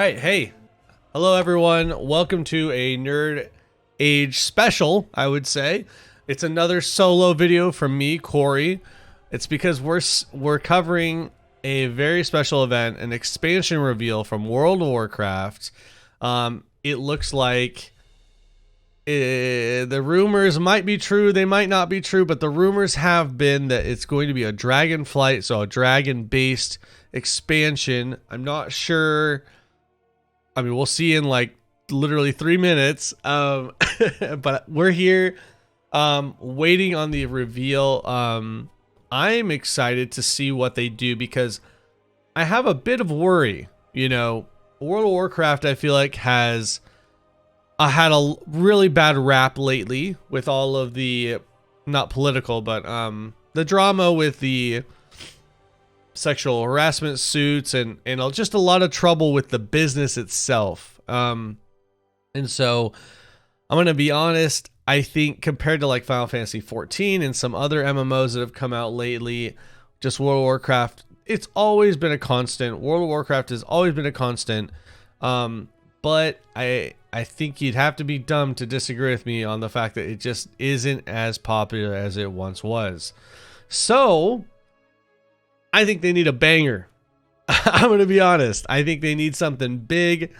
right, hey, hello everyone. Welcome to a Nerd Age special, I would say. It's another solo video from me, Cory. It's because we're covering a very special event, an expansion reveal from World of Warcraft. It looks like the rumors might be true, they might not be true, but the rumors have been that it's going to be a dragon flight, so a dragon-based expansion. I'm not sure. I mean, we'll see in like literally 3 minutes. But we're here waiting on the reveal. I'm excited to see what they do because I have a bit of worry. You know, World of Warcraft, I feel like, has had a really bad rap lately with all of the, not political, but the drama with the sexual harassment suits and just a lot of trouble with the business itself. And so I'm going to be honest, I think compared to like Final Fantasy 14 and some other MMOs that have come out lately, just World of Warcraft, it's always been a constant. World of Warcraft has always been a constant. But I think you'd have to be dumb to disagree with me on the fact that it just isn't as popular as it once was. So I think they need a banger. I'm going to be honest. I think they need something big.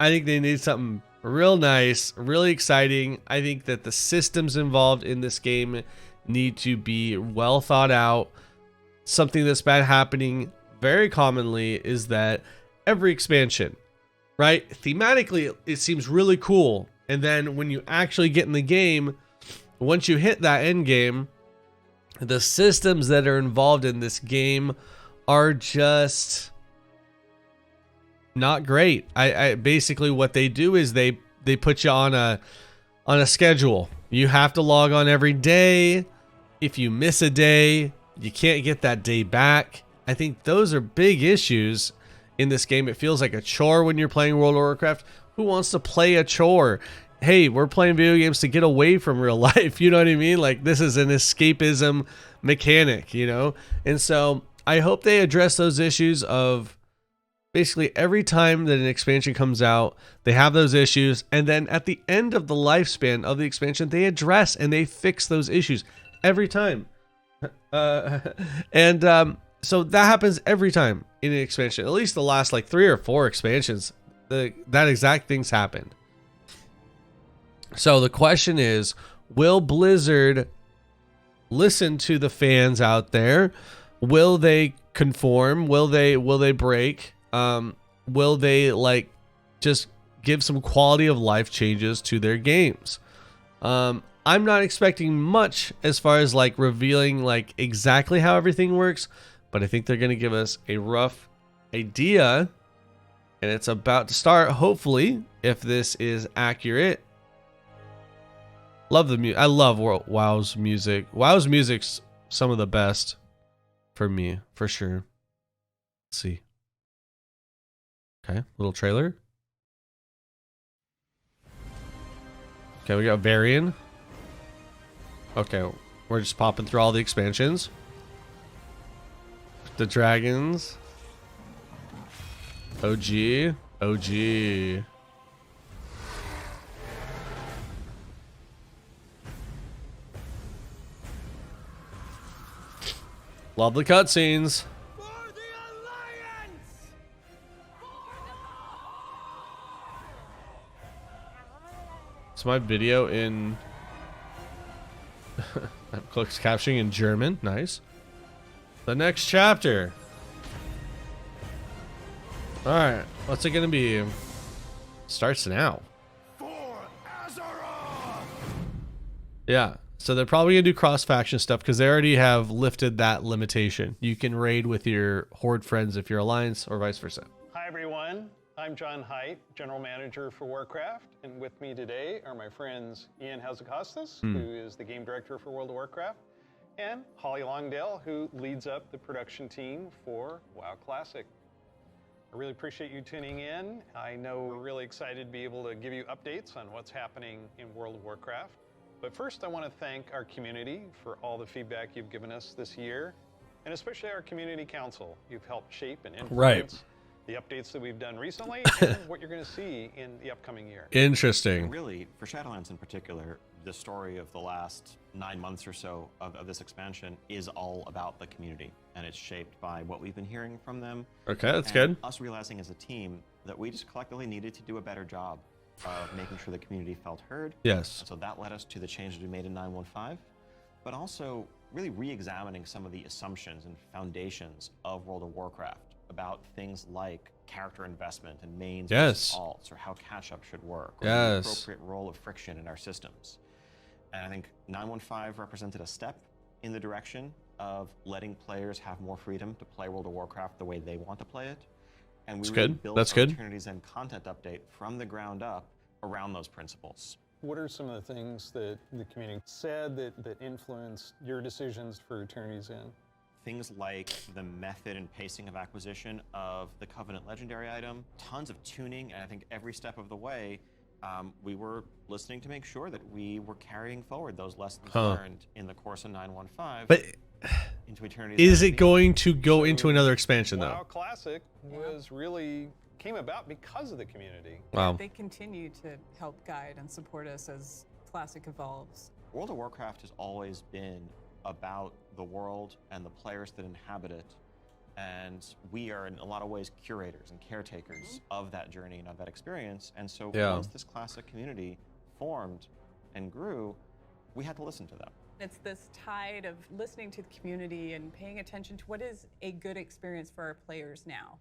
I think they need something real nice, really exciting. I think that the systems involved in this game need to be well thought out. Something that's been happening very commonly is that every expansion, right? Thematically, it seems really cool. And then when you actually get in the game, once you hit that end game, the systems that are involved in this game are just not great. I basically what they do is they put you on a schedule. You have to log on every day. If you miss a day, you can't get that day back. I think those are big issues in this game. It feels like a chore when you're playing World of Warcraft. Who wants to play a chore? Hey, we're playing video games to get away from real life. You know what I mean? Like, this is an escapism mechanic, you know? And so I hope they address those issues of basically every time that an expansion comes out, they have those issues. And then at the end of the lifespan of the expansion, they address and they fix those issues every time. So that happens every time in an expansion. At least the last like 3 or 4 expansions, that exact thing's happened. So the question is, will Blizzard listen to the fans out there? Will they conform? Will they break? Will they like just give some quality of life changes to their games? I'm not expecting much as far as like revealing like exactly how everything works, but I think they're going to give us a rough idea, and it's about to start, hopefully, if this is accurate. Love the music. I love WoW's music. WoW's music's some of the best for me, for sure. Let's see. Okay, little trailer. Okay, we got Varian. Okay, we're just popping through all the expansions. The dragons. OG. Love the cutscenes. It's my video in closed captioning in German. Nice. The next chapter. All right, what's it gonna be? Starts now. Yeah. So they're probably gonna do cross-faction stuff because they already have lifted that limitation. You can raid with your Horde friends if you're Alliance or vice versa. Hi everyone, I'm John Haidt, General Manager for Warcraft, and with me today are my friends Ian Hazacostas, who is the Game Director for World of Warcraft, and Holly Longdale, who leads up the production team for WoW Classic. I really appreciate you tuning in. I know we're really excited to be able to give you updates on what's happening in World of Warcraft. But first, I want to thank our community for all the feedback you've given us this year, and especially our community council. You've helped shape and influence the updates that we've done recently, and what you're going to see in the upcoming year. Interesting. And really, for Shadowlands in particular, the story of the last 9 months or so of this expansion is all about the community, and it's shaped by what we've been hearing from them. Okay, that's and good. Us realizing as a team that we just collectively needed to do a better job of making sure the community felt heard. Yes. And so that led us to the changes we made in 9.15, but also really re-examining some of the assumptions and foundations of World of Warcraft about things like character investment and mains versus alts, or how catch-up should work, or the appropriate role of friction in our systems. And I think 9.15 represented a step in the direction of letting players have more freedom to play World of Warcraft the way they want to play it. And we really built opportunities and content update from the ground up around those principles. What are some of the things that the community said that influenced your decisions for Eternity's End? Things like the method and pacing of acquisition of the Covenant Legendary item, tons of tuning, and I think every step of the way, we were listening to make sure that we were carrying forward those lessons learned in the course of 9.15 but into Eternity. Is it going to go into another expansion, though? WoW Classic came about because of the community. Wow. They continue to help guide and support us as Classic evolves. World of Warcraft has always been about the world and the players that inhabit it, and we are in a lot of ways curators and caretakers of that journey and of that experience. And so once this classic community formed and grew, we had to listen to them. It's this tide of listening to the community and paying attention to what is a good experience for our players now.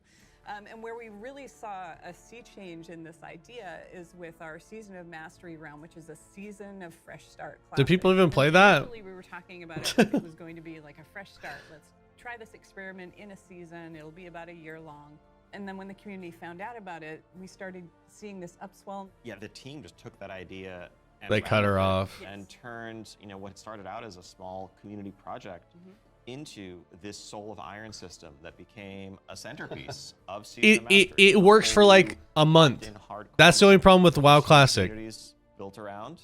And where we really saw a sea change in this idea is with our Season of Mastery round, which is a season of fresh start classic. Do people even play that? Initially, we were talking about it like it was going to be like a fresh start. Let's try this experiment in a season. It'll be about a year long. And then when the community found out about it, we started seeing this upswell. Yeah, the team just took that idea and they cut her off and turned, what started out as a small community project into this Soul of Iron system that became a centerpiece of Season of Mastery. It works for like a month. That's the only problem with the WoW Classic. Built around.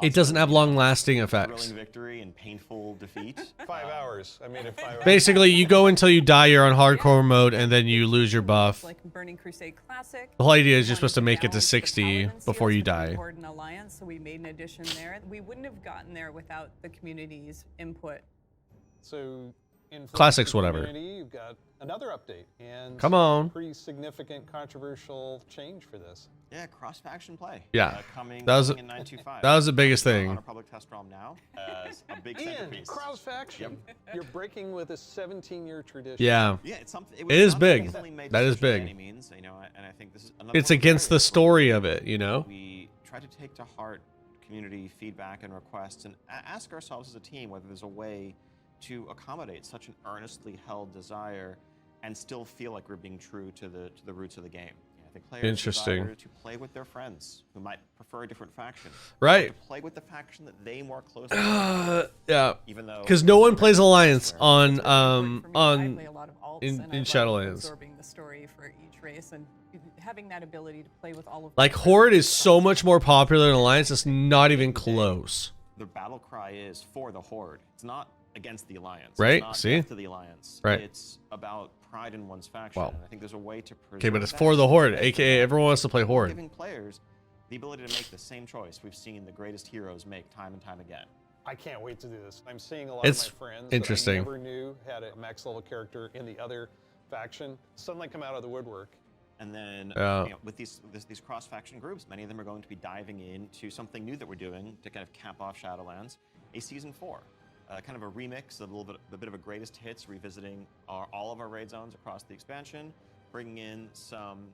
It doesn't have long-lasting effects. Thrilling victory and painful defeat. 5 hours. I made it 5 hours. Basically, you go until you die, you're on hardcore mode, and then you lose your buff. Like Burning Crusade Classic. The whole idea is you're supposed to make it to 60 before you die. Alliance, so we made an addition there. We wouldn't have gotten there without the community's input. So in Classics, whatever. You've got another update and come on, pretty significant controversial change for this. Yeah, cross-faction play. Yeah, coming that was in 9.25. That was the biggest thing. On our public test realm now as a big centerpiece. Cross-faction. Yep. You're breaking with a 17-year tradition. Yeah. Yeah, it's something. It is big. That is big. Any means, and I think this is another. It's against the story of it, We try to take to heart community feedback and requests, and ask ourselves as a team whether there's a way to accommodate such an earnestly held desire and still feel like we're being true to the roots of the game. I think players desire to play with their friends who might prefer a different faction. Right. To play with the faction that they more closely yeah. Even though because no one plays Alliance on in Shadowlands. Absorbing the story for each race and having that ability to play with all of like Horde is so much more popular than Alliance. It's not even close. The battle cry is for the Horde. It's not against the Alliance. Right? It's not See? to the Alliance. Right. It's about pride in one's faction. Wow. And I think there's a way to okay, but it's for the Horde, aka everyone wants to play Horde. Giving players the ability to make the same choice we've seen the greatest heroes make time and time again. I can't wait to do this. I'm seeing a lot of my friends that I never knew had a max level character in the other faction suddenly come out of the woodwork. And then with these cross-faction groups, many of them are going to be diving into something new that we're doing to kind of cap off Shadowlands, a Season 4. Kind of a remix, a bit of a greatest hits, revisiting all of our raid zones across the expansion, bringing in some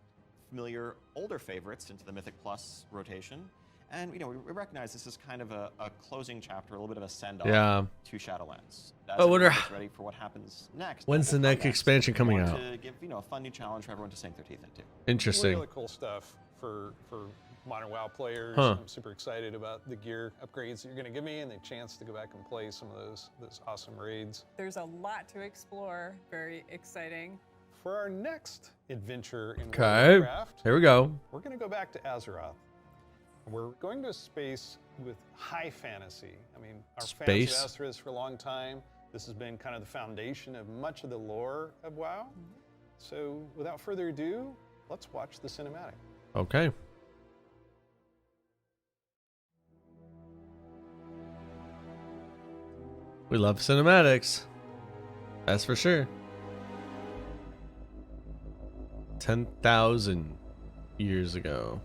familiar older favorites into the Mythic Plus rotation. And we recognize this is kind of a closing chapter, a little bit of a send-off to Shadowlands. But what are ready for what happens next? When's the next expansion coming out? To give a fun new challenge for everyone to sink their teeth into. Interesting. Really cool stuff for modern WoW players. I'm super excited about the gear upgrades that you're going to give me and the chance to go back and play some of those awesome raids. There's a lot to explore. Very exciting. For our next adventure in World of Warcraft, here we go. We're going to go back to Azeroth. We're going to a space with high fantasy. I mean, our fans have asked for this for a long time. This has been kind of the foundation of much of the lore of WoW. So without further ado, let's watch the cinematic. Okay. We love cinematics. That's for sure. 10,000 years ago.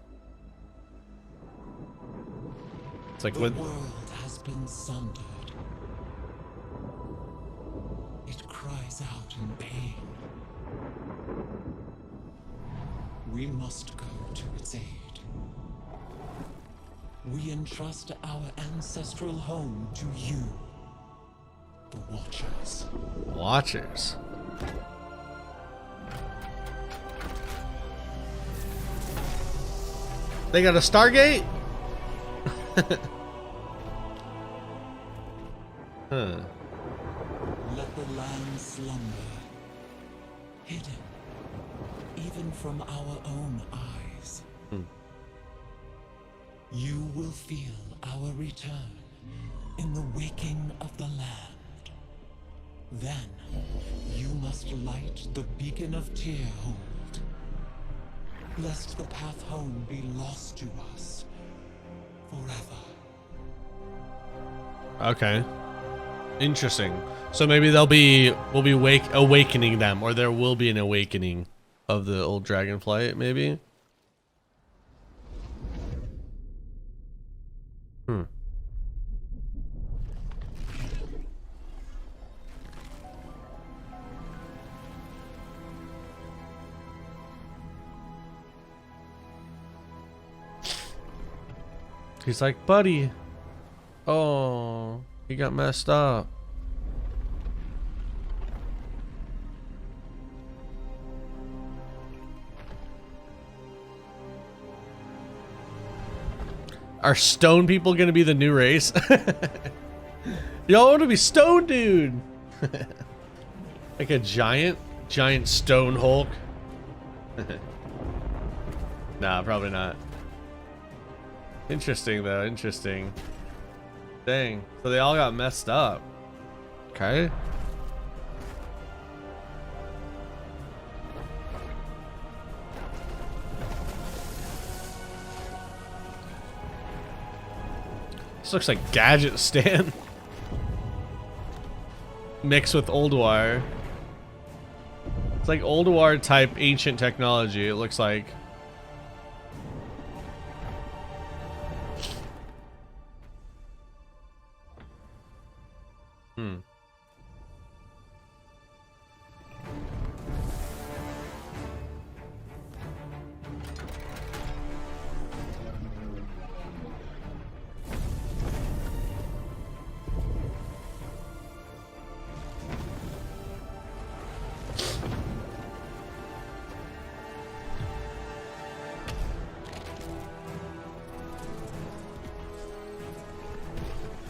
It's like The when world has been sundered. It cries out in pain. We must go to its aid. We entrust our ancestral home to you, the Watchers. Watchers. They got a Stargate? Huh. Let the land slumber, hidden even from our own eyes. You will feel our return in the waking of the land. Then you must light the beacon of Tearhold, lest the path home be lost to us forever. Okay. Interesting. So maybe we'll be awakening them, or there will be an awakening of the old dragonflight, maybe. He's like, buddy. Oh, he got messed up. Are stone people gonna be the new race? Y'all want to be stone dude. Like a giant stone Hulk. Nah, probably not. Interesting though, interesting. Dang, so they all got messed up. Okay. This looks like Gadget Stand. Mixed with Old Wire. It's like Old Wire type ancient technology, it looks like.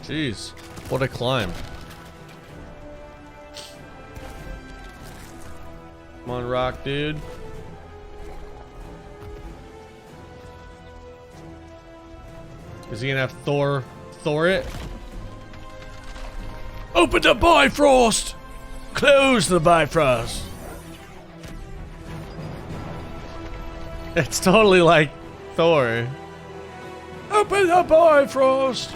Jeez, what a climb. Come on, rock, dude. Is he gonna have Thor it? Open the Bifrost! Close the Bifrost! It's totally like Thor. Open the Bifrost!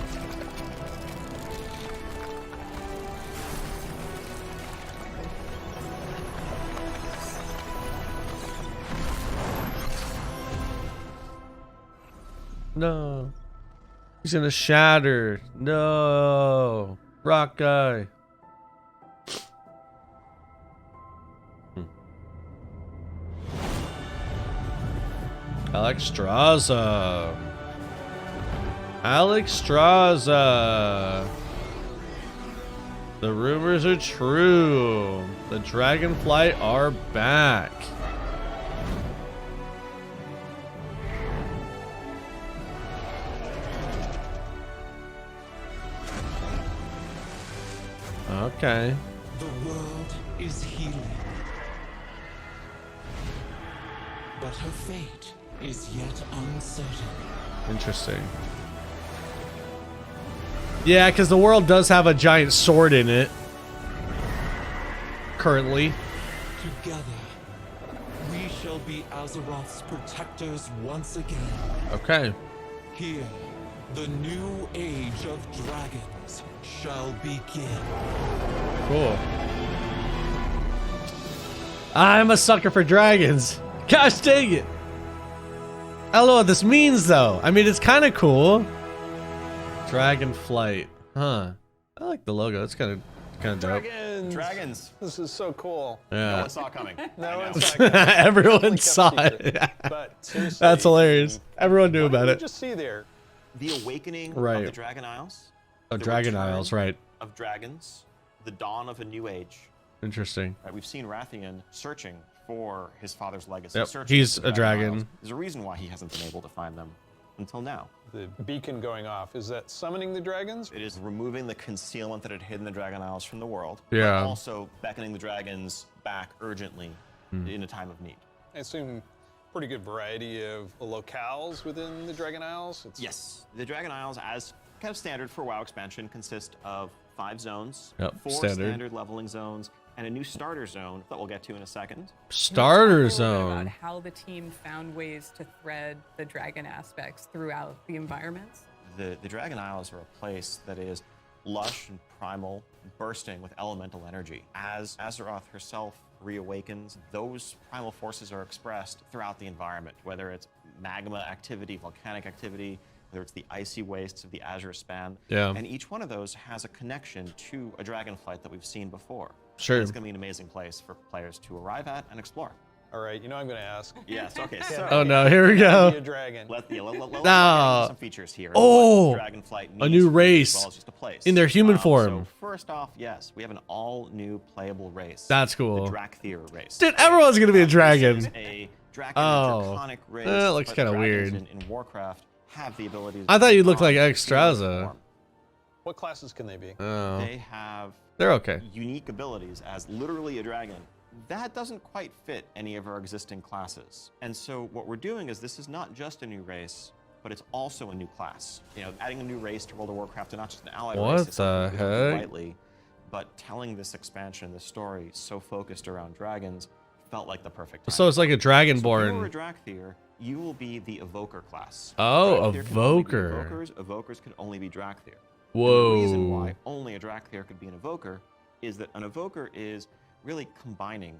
No. He's gonna shatter. No. Rock guy. Alexstrasza. Alexstrasza. The rumors are true. The Dragonflight are back. Okay. The world is healing, but her fate is yet uncertain. Interesting. Yeah, because the world does have a giant sword in it. Currently. Together, shall be Azeroth's protectors once again. Okay. Here, the new age of dragons shall begin. Cool. I'm a sucker for dragons. Gosh dang it. I don't know what this means though. I mean, it's kind of cool. Dragon flight. Huh. I like the logo. It's kind of dope. Dragons! Dragons. This is so cool. No Yeah. one saw it coming. No I one know. saw it. Everyone Definitely saw kept it. secret. But seriously, That's hilarious. Everyone knew what did about we it. just see there? The awakening Right. of the Dragon Isles. Oh, the Dragon return Isles, right. Of dragons. The dawn of a new age. Interesting. Right, we've seen Rathian searching for his father's legacy. Yep, searching he's for the a dragon. Isles. There's a reason why he hasn't been able to find them until now. The beacon going off. Is that summoning the dragons? It is removing the concealment that had hidden the Dragon Isles from the world. Yeah. But also beckoning the dragons back urgently in a time of need. I assume pretty good variety of locales within the Dragon Isles. It's Yes. The Dragon Isles, as kind of standard for WoW expansion, consist of 5 zones, Yep, 4 standard. standard leveling zones, and a new starter zone that we'll get to in a second. Starter Talk a little bit zone. About how the team found ways to thread the dragon aspects throughout the environments. The Dragon Isles are a place that is lush and primal, bursting with elemental energy. As Azeroth herself reawakens, those primal forces are expressed throughout the environment, whether it's magma activity, volcanic activity, whether it's the icy wastes of the Azure Span. Yeah. And each one of those has a connection to a dragonflight that we've seen before. Sure. And it's going to be an amazing place for players to arrive at and explore. all right. You know I'm going to ask. Yes, okay, so Oh no, here we Be go. a dragon. let's No. get into some features here. Oh, What Dragonflight a means new for you, race as well as just a place. in their human So form. first off, yes, we have an all-new playable race. That's cool. The Drakthir race. Dude, everyone's gonna be a This dragon. is a dragon Oh. draconic race. That looks but kinda dragons weird. In Warcraft have the ability to I thought take you looked on like human Extraza. form. What classes can they be? Oh, They have they're okay. unique abilities as literally a dragon. That doesn't quite fit any of our existing classes. And so what we're doing is this is not just a new race, but it's also a new class. You know, adding a new race to World of Warcraft and not just an allied What race. is something the we don't do heck? lightly, but telling this expansion, this story, so focused around dragons, felt like the perfect time. So it's like a So if you were a dragonborn. Drakthir, you will be the Evoker class. Oh, Drakthir can only be Evoker. Evokers. Evokers can only be Drakthir. Whoa. And the reason why only a Drakthir could be an Evoker is that an Evoker is really combining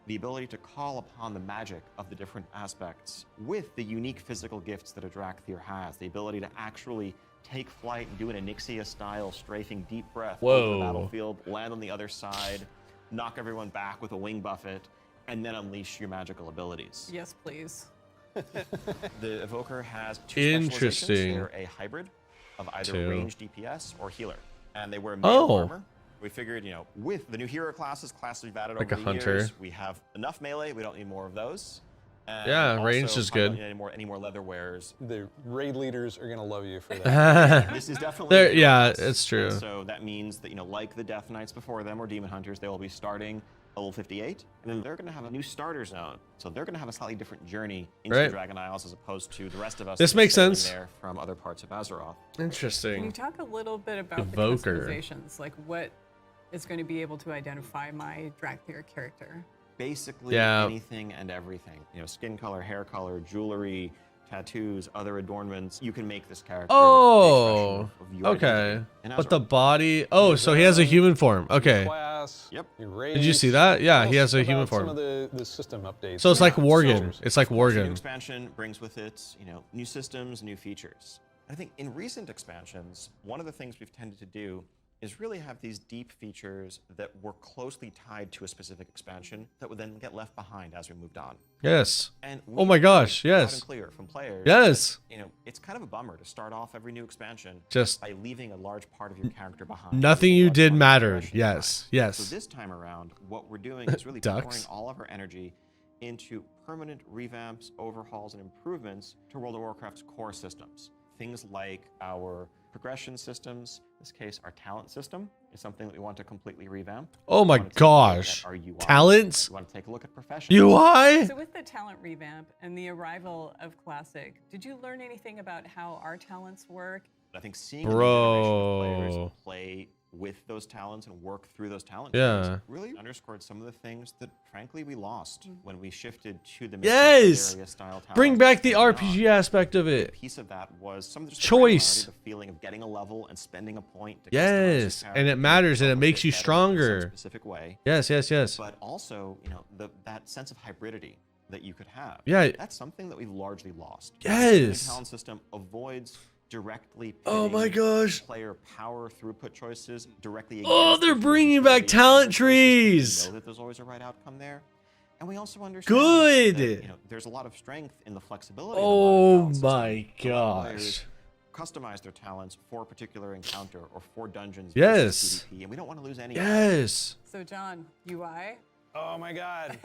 the ability to call upon the magic of the different aspects with the unique physical gifts that a Drakthir has. The ability to actually take flight and do an Onyxia-style strafing deep breath over Whoa. the battlefield, land on the other side, knock everyone back with a wing buffet, and then unleash your magical abilities. Yes, please. The Evoker has 2 Interesting. specializations. They're a hybrid of either Two. ranged DPS or healer. And they wear Oh. melee armor. We figured, you know, with the new hero classes we've added Like over a the hunter. years, we have enough melee, we don't need more of those. And Yeah, also, ranged is probably don't good. need any more leather wearers. The raid leaders are going to love you for that. This is definitely There- a hero yeah, class. it's true. And so that means that, you know, like the Death Knights before them or Demon Hunters, they will be starting level 58, and then they're going to have a new starter zone. So they're going to have a slightly different journey into Right. the Dragon Isles as opposed to the rest of us. This that are makes sailing sense. There from other parts of Azeroth. Can you Interesting. talk a little bit about Evoker. the customizations? Like what is going to be able to identify my Drakthir character? Basically Yeah. anything and everything. You know, skin color, hair color, jewelry, tattoos, other adornments. You can make this character. Oh, the expression of your okay. identity in But the Azeroth. body. Oh, so he has a human form. Okay. Class. Yep. Your race. Did you see that? Yeah, Tell he us has a human about some form. of the system updates. So it's like Yeah, Worgen. so- It's like Of course, the new Worgen. expansion brings with it, you know, new systems, new features. I think in recent expansions, one of the things we've tended to do is really have these deep features that were closely tied to a specific expansion that would then get left behind as we moved on. Yes. And Oh my we've gosh, heard loud yes. and clear from players. Yes. You know, it's kind of a bummer to start off every new expansion Just by leaving a large part of your character behind. nothing Leaving you a large did part of mattered. progression Yes. behind. Yes. So this time around, what we're doing is really pouring Ducks. all of our energy into permanent revamps, overhauls, and improvements to World of Warcraft's core systems. Things like our progression systems, in this case, our talent system is something that we want to completely revamp. Oh my We want to take a look at gosh. our UI. Talents? We want to take a look at professions. UI? So with the talent revamp and the arrival of Classic, did you learn anything about how our talents work? I think seeing a new generation of players Bro. play with those talents and work through those talent Yeah. trees really underscored some of the things that frankly we lost when we shifted to the Yes! area style talents. Bring back the and RPG beyond. aspect of A it. piece of that was some of the Choice. the feeling of getting a level and spending a point to customize Yes, your and it character matters and it a makes bit you better in some stronger. specific way. Yes, yes, yes. But also, you know, that sense of hybridity that you could have. Yeah. That's something that we've largely lost. Yes. The talent system avoids directly Oh my pitting gosh. player power throughput choices directly Oh, against they're the bringing back usability of talent choices. trees. We know that there's always a right outcome there. And we also understand Good. that, you know, there's a lot of strength in the flexibility Oh of the modern my talent system. To let players gosh. customize their talents for a particular encounter or for dungeons Yes. versus PvP, and we don't want to lose any of that. Yes. So John, UI. Oh my God.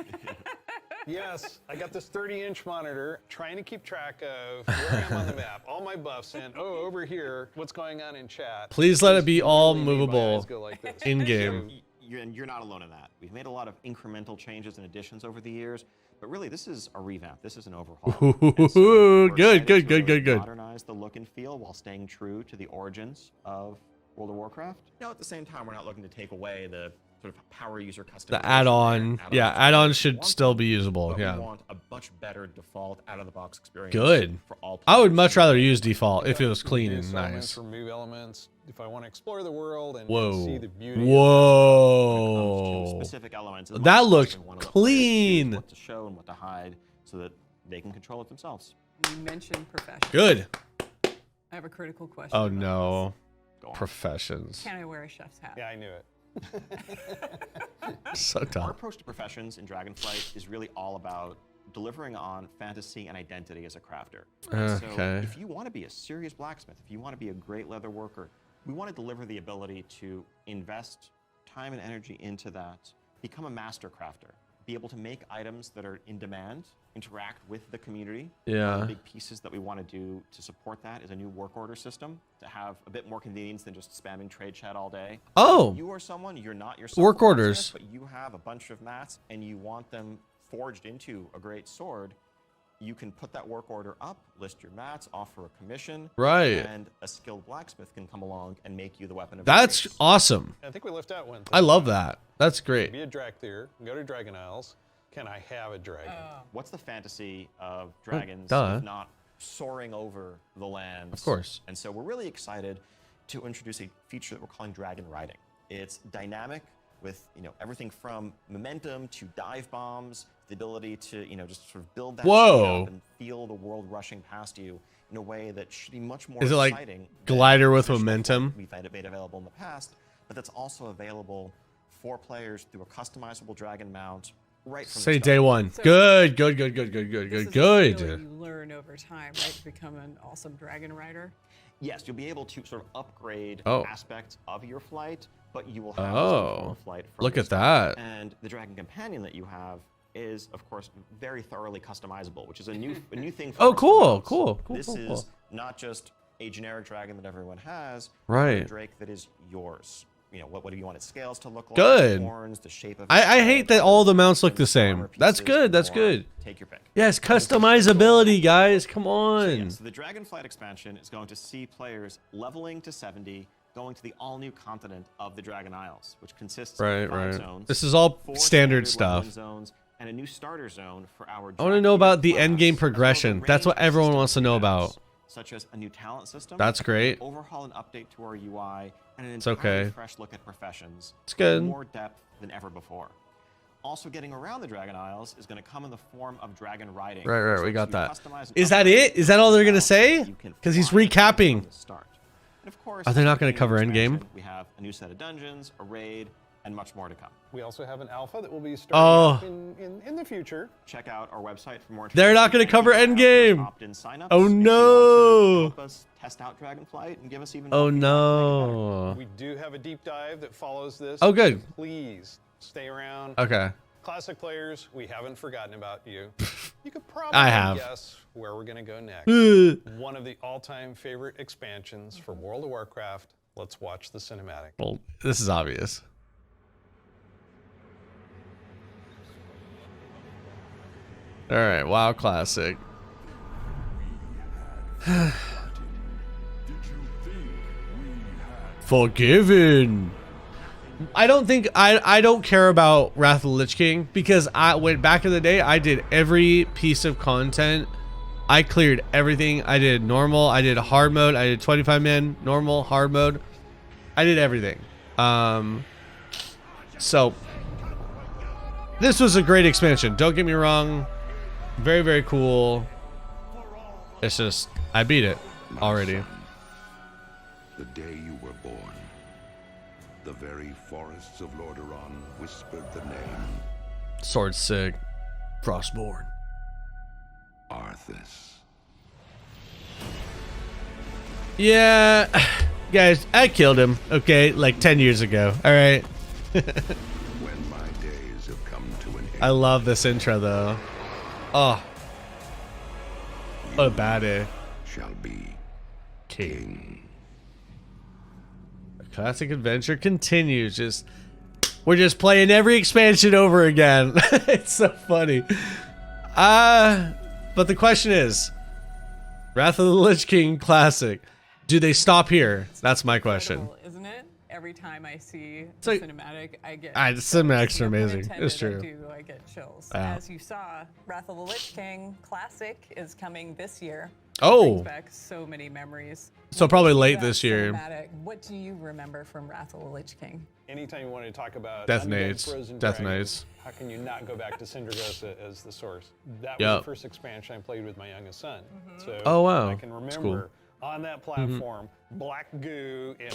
Yes, I got this 30-inch monitor trying to keep track of where I am on the map, all my buffs, and oh, over here, what's going on in chat. Please let it be all Literally made my movable eyes go like this. in-game. You're not alone in that. We've made a lot of incremental changes and additions over the years, but really this is a revamp. This is an overhaul. And so we're Good, excited good, to good, good, good. Modernize the look and feel while staying true to the origins of World of Warcraft. Now, at the same time, we're not looking to take away the sort of power user customization. The add-on, yeah, add-ons should still be usable. But Yeah. we want a much better default out-of-the-box experience. Good. For all I would players. much rather use default if it was clean Reduce and elements, nice. remove elements. If I want to explore the world and Whoa. see the beauty. Comes to Whoa. specific elements. as That much as looked we wanna let players choose clean. What to show and what to hide, so that they can control it themselves. You mentioned profession. Good. I have a critical question. Oh about no. Go on. Professions. this. Can I wear a chef's hat? Yeah, I knew it. So Our dumb. approach to professions in Dragonflight is really all about delivering on fantasy and identity as a crafter. So Okay. if you want to be a serious blacksmith, if you want to be a great leather worker, we want to deliver the ability to invest time and energy into that, become a master crafter, be able to make items that are in demand, interact with the community. One of Yeah. the big pieces that we want to do to support that is a new work order system to have a bit more convenience than just spamming trade chat all day. Oh. If you are someone, you're not yourself. Work a blacksmith, orders. But you have a bunch of mats and you want them forged into a great sword, you can put that work order up, list your mats, offer a commission, Right. and a skilled blacksmith can come along and make you the weapon of That's choice. awesome. I think we left out one thing. I love that. That's great. Be a Drakthir, go to Dragon Isles. Can I have a dragon? What's the fantasy of dragons duh. if not soaring over the lands? Of course. And so we're really excited to introduce a feature that we're calling dragon riding. It's dynamic with, you know, everything from momentum to dive bombs, the ability to, you know, just sort of build that Whoa. speed up and feel the world rushing past you in a way that should be much more Is it like exciting than glider with traditional momentum? We've had it made available in the past, but that's also available for players through a customizable dragon mount right from Say the day start. one. So- Good, good, good, good, good, good, This good, is a skill good. you learn over time, right, to become an awesome dragon rider. Yes, you'll be able to sort of upgrade Oh. aspects of your flight, but you will have Oh. some flight from Look the at start. that. And the dragon companion that you have is, of course, very thoroughly customizable, which is a new thing for Oh, us for cool, mounts. cool, cool, This cool, is cool. not just a generic dragon that everyone has, Right. but a drake that is yours. You know, what do you want its scales to look like? Good. Horns, the shape of its I head, hate that all the mounts look the armor same. That's pieces, good. That's more. good. Take your pick. Yes, customizability, guys. Come So, on. yeah, so the Dragonflight expansion is going to see players leveling to 70, going to the all-new continent of the Dragon Isles, which consists Right, of 5 right. zones. This is all 4 standard leveling stuff. zones, and a new starter zone for our I want to know about the class, end game as well as a progression. That's what range of everyone system wants to know revamps, about. Such as a new talent system. That's great. Overhaul and update to our UI, and an It's entirely okay. fresh look at professions. It's good. With more depth than ever before. Also, getting around the Dragon Isles is going to come in the form of dragon riding. Right, So we got to that. customize and Is that upgrade it? Is that all they're gonna say? you can 'Cause he's fly from recapping. the start. And of course, Are they not gonna in the cover endgame? expansion, We have a new set of dungeons, a raid, and much more to come. We also have an alpha that will be Oh. starting up in the future. Check out our website for more. They're not gonna information. cover And keep an eye out for endgame. those opt-in signups Oh, if you want no. to help us test out Dragonflight and give us even Oh more feedback to make it better. no. We do have a deep dive that follows this. Oh, good. So please stay around. Okay. Classic players, we haven't forgotten about you. You could probably I have. guess where we're going to go next. One of the all-time favorite expansions for World of Warcraft. Let's watch the cinematic. Well, this is obvious. All right, WoW Classic. Forgiven. I don't think I don't care about Wrath of the Lich King because I went back in the day. I did every piece of content. I cleared everything. I did normal. I did hard mode. I did 25 man normal hard mode. I did everything. So this was a great expansion. Don't get me wrong. Very, very cool. It's just I beat it already. The day you were born, the very forests of Lordaeron whispered the name Sword's sick. Frostborn. Arthas. Yeah, guys, I killed him. Okay, like 10 years ago. All right. When my days have come to an end, I love this intro though. Oh, what a baddie. shall be king. Classic adventure continues. We're just playing every expansion over again. It's so funny. But the question is, Wrath of the Lich King Classic, do they stop here? That's my question. Incredible, isn't it? Every time I see the like- cinematic, I get The chills. cinematics are No pun amazing. intended, It's true. I get chills. Yeah. As you saw, Wrath of the Lich King Classic is coming this year. Oh. Brings back so many memories. So When probably you see late that this year. cinematic, what do you remember from Wrath of the Lich King? Anytime you want to talk about Death undead Knights. frozen Death dragons, Knights. how can you not go back to Cindergosa as the source? That was Yep. the first expansion I played with my youngest son. So Oh, wow. I can That's remember on that platform, black goo and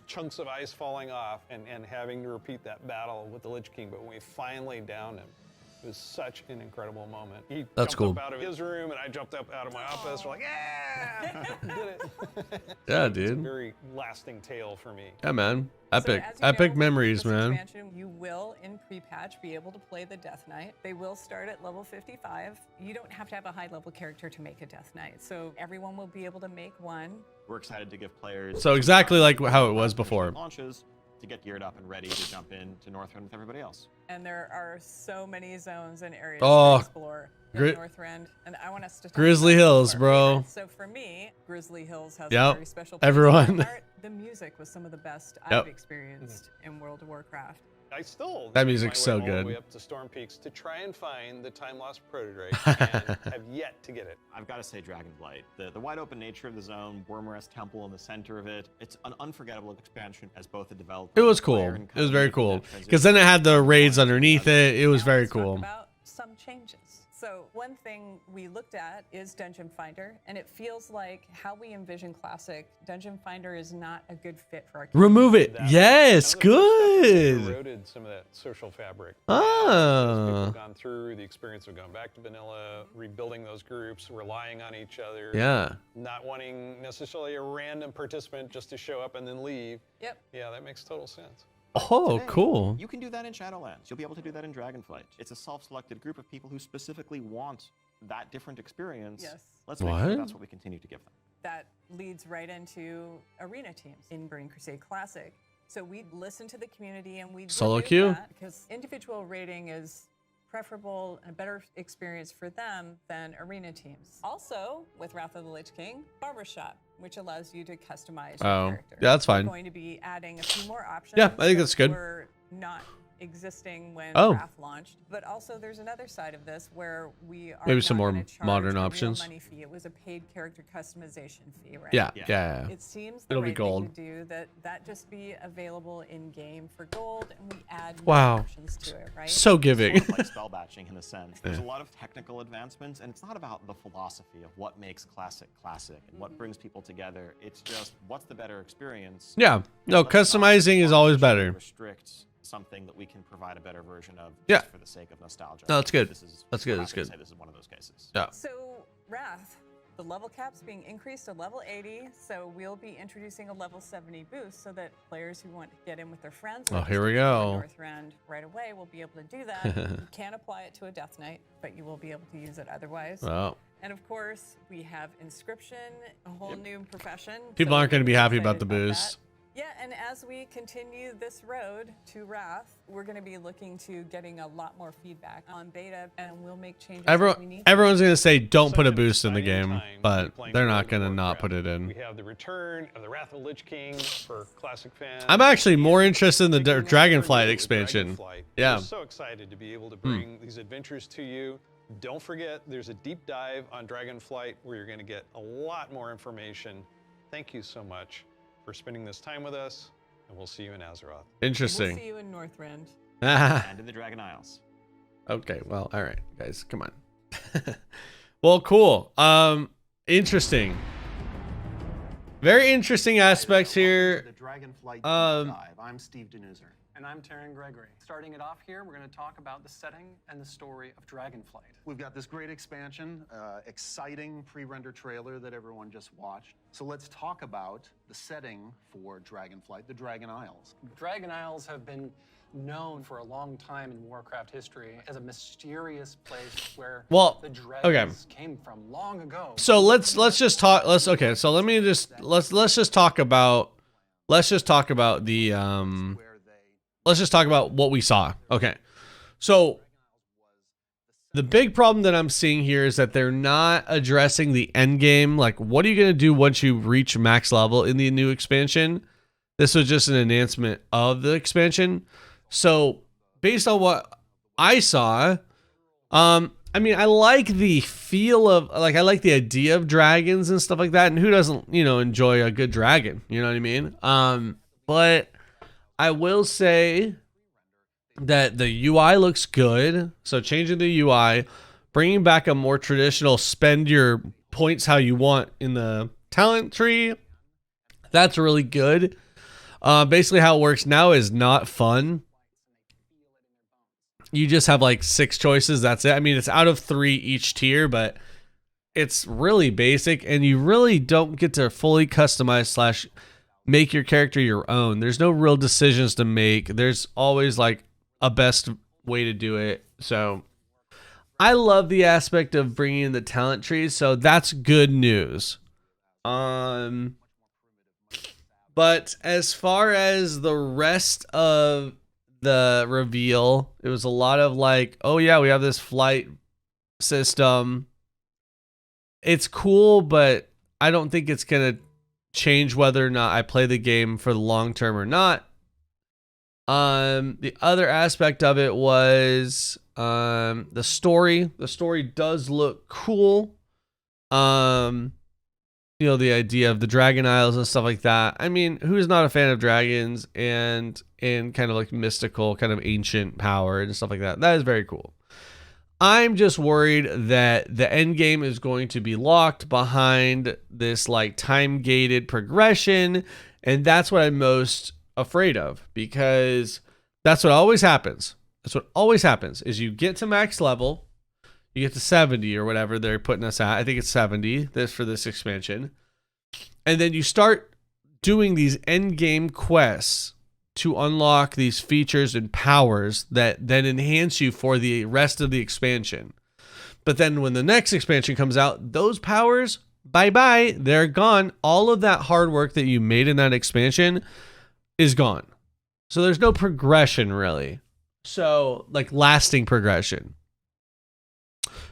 chunks of ice falling off, and having to repeat that battle with the Lich King. But when we finally downed him, it was such an incredible moment. He That's jumped cool. up out of his room, and I jumped up out of my office. We're like, yeah, did it. Yeah, It's a dude. very lasting tale for me. Yeah, man. So Epic. as you Epic know, memories, this man. expansion, you will, in pre-patch, be able to play the Death Knight. They will start at level 55. You don't have to have a high-level character to make a Death Knight, so everyone will be able to make one. We're excited to give players So exactly like how it was before. launches to get geared up and ready to jump into Northrend with everybody else. And there are so many zones and areas Oh, to explore in Gri- Northrend, and I want us to talk Grizzly about Hills, some of bro. our favorites. So for me, Grizzly Hills has Yep. a very special place Everyone. in my heart. The music was some of the best Yep. I've experienced in World of Warcraft. I still That made music's my so way all good. the way up to Storm Peaks to try and find the time lost prototype, and have yet to get it. I've got to say Dragonblight. The wide open nature of the zone, Wormrest Temple in the center of it, it's an unforgettable expansion as both a developer It was and player cool. and It kind was of very making cool. that Because then it had the transition. raids underneath it. It was Now very let's talk cool. about some changes. So one thing we looked at is Dungeon Finder, and it feels like how we envision Classic, Dungeon Finder is not a good fit for our community. Remove it. That was Yes, some of the first stuff that good. Eroded some of that social fabric. Ah. As people have gone through the experience of going back to vanilla, rebuilding those groups, relying on each other. Yeah. Not wanting necessarily a random participant just to show up and then leave. Yep. Yeah, that makes total sense. Oh, Today, cool. You can do that in Shadowlands. You'll be able to do that in Dragonflight. It's a self-selected group of people who specifically want that different experience. Yes. Let's make What? sure that's what we continue to give them. That leads right into arena teams in Burning Crusade Classic. So we listen to the community and we Solo remove queue? that because individual rating is preferable and a better experience for them than arena teams. Also, with Wrath of the Lich King, Barbershop, which allows you to customize your Oh, character. yeah, that's fine. We're going to be adding a few more options. Yeah, I think that that's good. Were not existing when Oh. Wrath launched. But also there's another side of this where we are Maybe not some more gonna charge modern a real options. money fee. It was a paid character customization fee, right? Yeah. Yeah. Yeah. It seems the It'll be right gold. thing to do that just be available in game for gold, and we add Wow. more options to it, right? So giving. Sort of like spell batching in a sense. There's a lot of technical advancements, and it's not about the philosophy of what makes classic and what brings people together. It's just what's the better experience. Yeah. No, Let's not customizing is always artificially better. Restrict something that we can provide a better version of Yeah. just for the sake of nostalgia. No, that's good. This is, That's good, we're that's happy to good. say this is one of those cases. Yeah. So Wrath, the level cap's being increased to level 80, so we'll be introducing a level 70 boost so that players who want to get in with their friends Oh, or here we just explore go. Northrend right away will be able to do that. You can't apply it to a Death Knight, but you will be able to use it otherwise. Wow. And of course, we have Inscription, a whole new profession. People so aren't we're gonna be really happy about excited the that. boost. Yeah, and as we continue this road to Wrath, we're going to be looking to getting a lot more feedback on beta, and we'll make changes as we need to. Everyone's going to say don't put a Such an boost in the exciting game, time to be but playing they're World not of going to not Warcraft. put it in. We have the return of the Wrath of the Lich King for classic fans. I'm actually more interested in the Thinking of Dragonflight new, expansion. Dragonflight. Yeah. We're so excited to be able to bring these adventures to you. Don't forget, there's a deep dive on Dragonflight where you're going to get a lot more information. Thank you so much for spending this time with us, and we'll see you in Azeroth. Interesting. We'll see you in Northrend. And in the Dragon Isles. Okay, well, all right, guys, come on. Well, cool. Interesting. Very interesting aspects here. The Dragonflight Deep Um, Dive. I'm Steve Denuser. And I'm Taryn Gregory. Starting it off here, we're going to talk about the setting and the story of Dragonflight. We've got this great expansion, exciting pre-render trailer that everyone just watched. So let's talk about the setting for Dragonflight, the Dragon Isles. Dragon Isles have been known for a long time in Warcraft history as a mysterious place where Well, the dragons came from long ago. So let's just talk. Let's talk about the let's just talk about what we saw. Okay. So the big problem that I'm seeing here is that they're not addressing the end game. Like, what are you going to do once you reach max level in the new expansion? This was just an enhancement of the expansion. So based on what I saw, I mean, I like the feel of, like, I like the idea of dragons and stuff like that. And who doesn't, enjoy a good dragon? You know what I mean? But I will say that the UI looks good. So changing the UI, bringing back a more traditional spend your points how you want in the talent tree, that's really good. Basically how it works now is not fun. You just have like 6 choices. That's it. I mean, it's out of 3 each tier, but it's really basic, and you really don't get to fully customize / make your character your own. There's no real decisions to make. There's always like a best way to do it. So I love the aspect of bringing in the talent trees. So that's good news. But as far as the rest of the reveal, it was a lot of like, oh yeah, we have this flight system. It's cool, but I don't think it's going to change whether or not I play the game for the long term or not. The other aspect of it was the story. The story does look cool. The idea of the Dragon Isles and stuff like that. I mean, who's not a fan of dragons and kind of like mystical, kind of ancient power and stuff like that? That is very cool. I'm just worried that the end game is going to be locked behind this like time-gated progression, and that's what I'm most afraid of, because that's what always happens. That's what always happens is you get to max level, you get to 70 or whatever they're putting us at. I think it's 70 for this expansion. And then you start doing these end game quests to unlock these features and powers that then enhance you for the rest of the expansion. But then when the next expansion comes out, those powers, bye-bye, they're gone. All of that hard work that you made in that expansion is gone. So there's no progression really. So like lasting progression.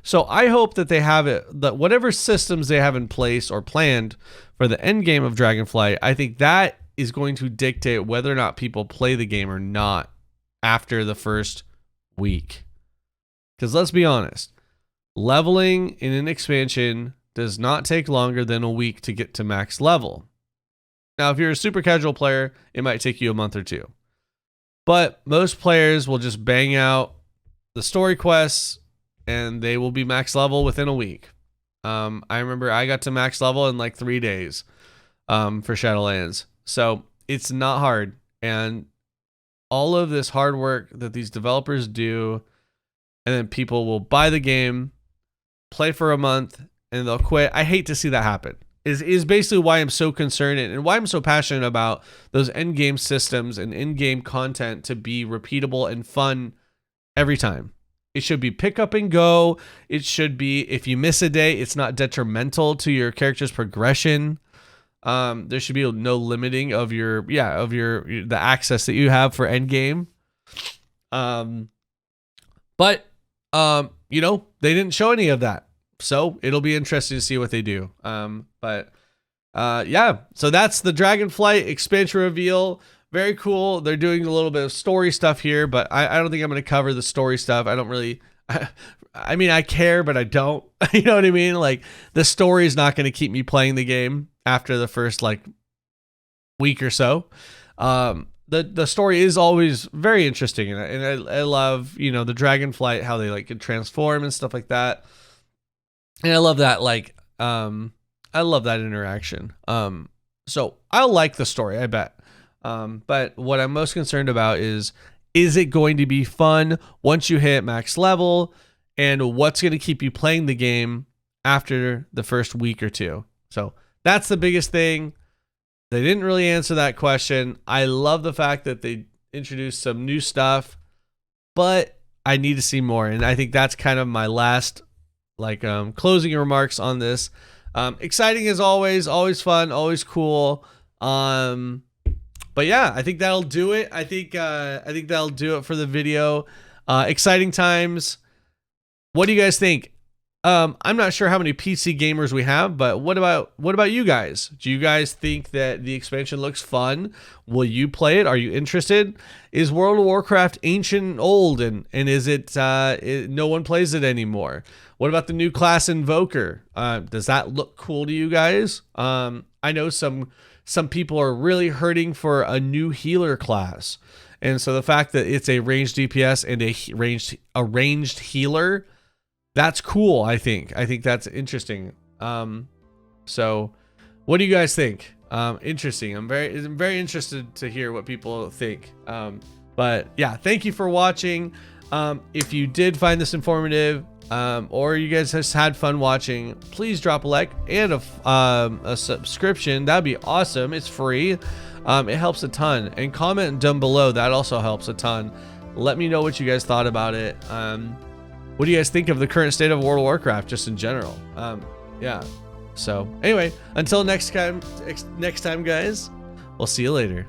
So I hope that they have it, that whatever systems they have in place or planned for the end game of Dragonflight, I think that is going to dictate whether or not people play the game or not after the first week. Because let's be honest, leveling in an expansion does not take longer than a week to get to max level. Now, if you're a super casual player, it might take you a month or 2. But most players will just bang out the story quests and they will be max level within a week. I remember I got to max level in like 3 days for Shadowlands. So it's not hard. And all of this hard work that these developers do, and then people will buy the game, play for a month, and they'll quit. I hate to see that happen. Is basically why I'm so concerned and why I'm so passionate about those end game systems and in-game content to be repeatable and fun every time. It should be pick up and go. It should be, if you miss a day, it's not detrimental to your character's progression. There should be no limiting of the access that you have for endgame. But you know, they didn't show any of that, so it'll be interesting to see what they do. Yeah, so that's the Dragonflight expansion reveal. Very cool. They're doing a little bit of story stuff here, but I don't think I'm going to cover the story stuff. I don't really, I mean, I care, but I don't. You know what I mean? Like, the story is not going to keep me playing the game after the first like week or so. The story is always very interesting, and I love, you know, the Dragonflight, how they like can transform and stuff like that. And I love that, like, I love that interaction. So I'll like the story, I bet. But what I'm most concerned about is it going to be fun once you hit max level, and what's going to keep you playing the game after the first week or two? So that's the biggest thing. They didn't really answer that question. I love the fact that they introduced some new stuff, but I need to see more. And I think that's kind of my last, like, closing remarks on this. Exciting as always fun, always cool. But yeah, I think that'll do it. I think that'll do it for the video. Exciting times. What do you guys think? I'm not sure how many PC gamers we have, but what about you guys? Do you guys think that the expansion looks fun? Will you play it? Are you interested? Is World of Warcraft ancient and old, and is it no one plays it anymore? What about the new class Invoker? Does that look cool to you guys? I know some people are really hurting for a new healer class, and so the fact that it's a ranged DPS and a ranged healer, that's cool. I think that's interesting. So what do you guys think? Interesting. I'm very interested to hear what people think. But yeah, thank you for watching. If you did find this informative, or you guys just had fun watching, please drop a like and a subscription. That'd be awesome. It's free. It helps a ton. And comment down below. That also helps a ton. Let me know what you guys thought about it. What do you guys think of the current state of World of Warcraft, just in general? Yeah. So anyway, until next time, guys, we'll see you later.